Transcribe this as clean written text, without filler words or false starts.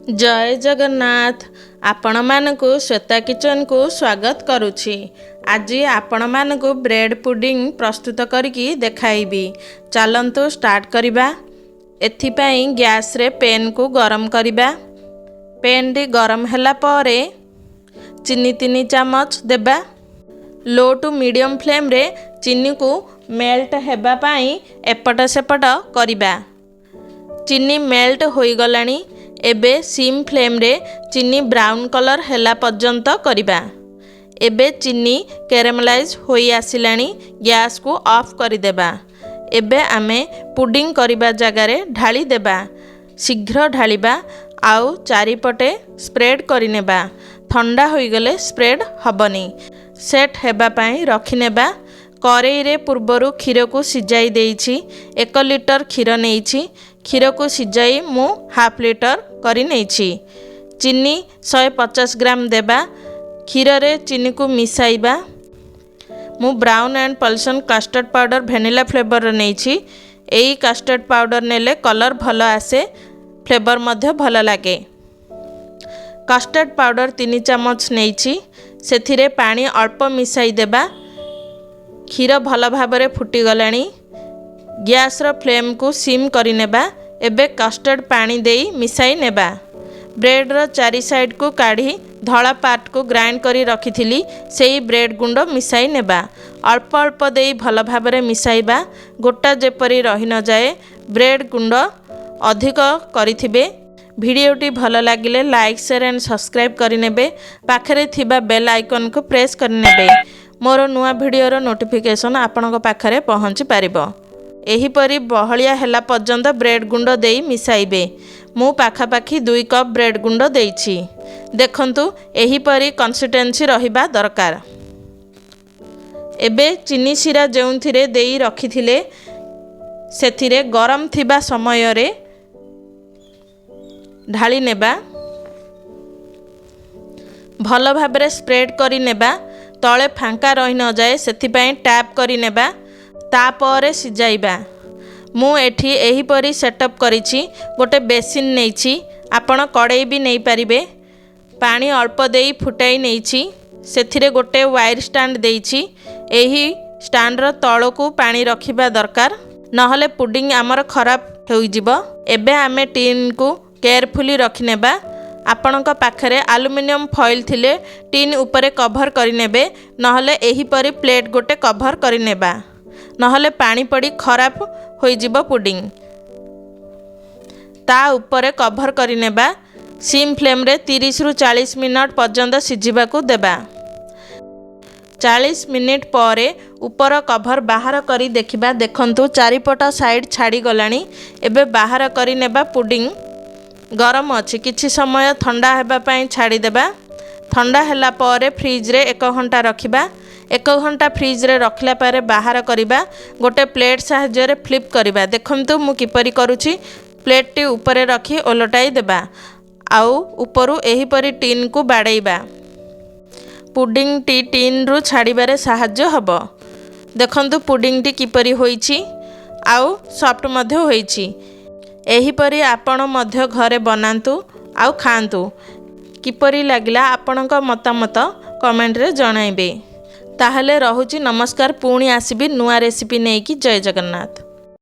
जय जगन्नाथ। आपण मानकु श्वेता किचन को स्वागत करुछि। आज आपण मानकु ब्रेड पुडिंग प्रस्तुत करके देखाइबी। चलंतु स्टार्ट करिबा। एथिपाई गैस रे पेन को गरम करिबा। पेन टी गरम होला परे चीनी 3 चम्मच देबा। लो टू मीडियम फ्लेम रे चीनी को मेल्ट हेबा पाई एपट सेपट करिबा। चीनी मेल्ट होई गलानी। एबे सिम फ्लेम रे चीनी ब्राउन कलर हैला पर्यंत करिबा। एबे चीनी कैरेमलाइज होई आसिलानी। गैस को ऑफ करि देबा। एबे आमे पुडिंग करिबा जगार ढाली देबा। शीघ्र ढालिबा आउ चारिपटे स्प्रेड करि नेबा। ठंडा होई गले स्प्रेड हबनी। सेट हेबा पाई रखि नेबा। करेई रे पूर्वरु क्षीर को सिजाई देइछि। 1 लिटर क्षीर नेइछि। क्षीर को सिजाई मु हाफ लिटर करि नेइछि। चीनी 150 ग्राम देबा। क्षीर रे चीनी को मिसाइबा। मु Brown and Polson custard powder vanilla flavour नेइछि। एई कस्टर्ड पाउडर नेले कलर भलो आसे, फ्लेवर मध्य भलो लागे। कस्टर्ड पाउडर 3 चम्मच नेइछि। सेथिरे पानी अल्प मिसाई देबा। क्षीर भल भाबरे फुटी गलानी। गैस रो फ्लेम को सिम करि नेबा। एबे कस्टर्ड पानी देई मिसाई नेबा। ब्रेड रो चारि साइड को काढ़ी धला पार्ट को ग्राइंड करी रखिथिली सेई ब्रेड गुंड मिसाई नेबा। अल्प अल्प देई भल भाबरे मिसाइबा। गोटा जेपरी रहि न जाए। ब्रेड गुंड अधिक करिथिबे। भिडियोटी भल लागिले लाइक शेयर एंड सब्सक्राइब करि नेबे। पाखरे थिबा बेल आइकन को प्रेस करि नेबे। मोर नुआ भिडियोर नोटिफिकेशन आपणक पाखरे पहुँची पारिबो। एहीपरि बहलिया हेला पर्यंत ब्रेड गुंड देई मिसाइबे। मु पाखापाखी 2 कप ब्रेड गुंड देइछि। देखंतु एहीपरि कंसिस्टेंसी रहिबा दरकार। एबे चीनी सिरा जेउथिरे देई रखिथिले सेथिरे गरम थिबा समय रे ढाली नेबा। भल भाबरे स्प्रेड करि नेबा। तले फांका रही न जाए सेथिपाई टैप करि नेबा। तापरे सिजाइबा। मु एठी एहीपरि सेटअप करिछि। गोटे बेसिन नेइछि। आपण कड़ाई भी नहीं पारिबे। पानी अल्प देई फुटाई नेइछि। सेथिरे गोटे वायर स्टैंड देइछि। एही स्टैंड रो तळ को पानी रखिबा दरकार, नहले पुडिंग आमर खराब होई जिवो। एबे आमे टीन को केयरफुली रखि नेबा। आपणक पाखरे एल्युमिनियम फॉइल थिले टीन उपरे कभर करि नेबे, नहले एही परि प्लेट गोटे कभर करि नेबा, नहले पानी पड़ी खराब होई जिवो पुडिंग। ता उपरे कभर करि नेबा। सिम फ्लेम रे 30 रु 40 मिनट पर्यंत सिझिबा को देबा। 40 मिनिट परे ऊपर कभर बाहर करी देखिबा। देखंतु चारिपट साइड छाड़ी गलानी। एबे बाहर करि नेबा। पुडिंग गरम अच्छी। किछि समय ठंडा हेबा पाई छाड़ी देबा। ठंडा हैला परे फ्रिज रे 1 घंटा रखिबा। 1 घंटा फ्रिज रे रखला पारे बाहर करिबा। गोटे प्लेट साहाय्य रे फ्लिप करिबा। देखंतु मु किपरि करूछि। प्लेट टी ऊपर रखी ओलटाई देबा। आउ ऊपरु एही परि टीन को बाड़ेइबा। पुडिंग टी टीन रु छाड़िबारे साहाय्य हबो। देखंतु पुडिंग टी किपरि होईछि। आउ सॉफ्ट मध्य होईछि। एहीपरि आपण मध्य घरे बनांतु आउ खांतु। किपरि लागिला आपणक मतामत कमेंट रे जणाइबे। ताहले रहुछि नमस्कार। पुणी आसीबी नुआ रेसिपी नेकी। जय जगन्नाथ।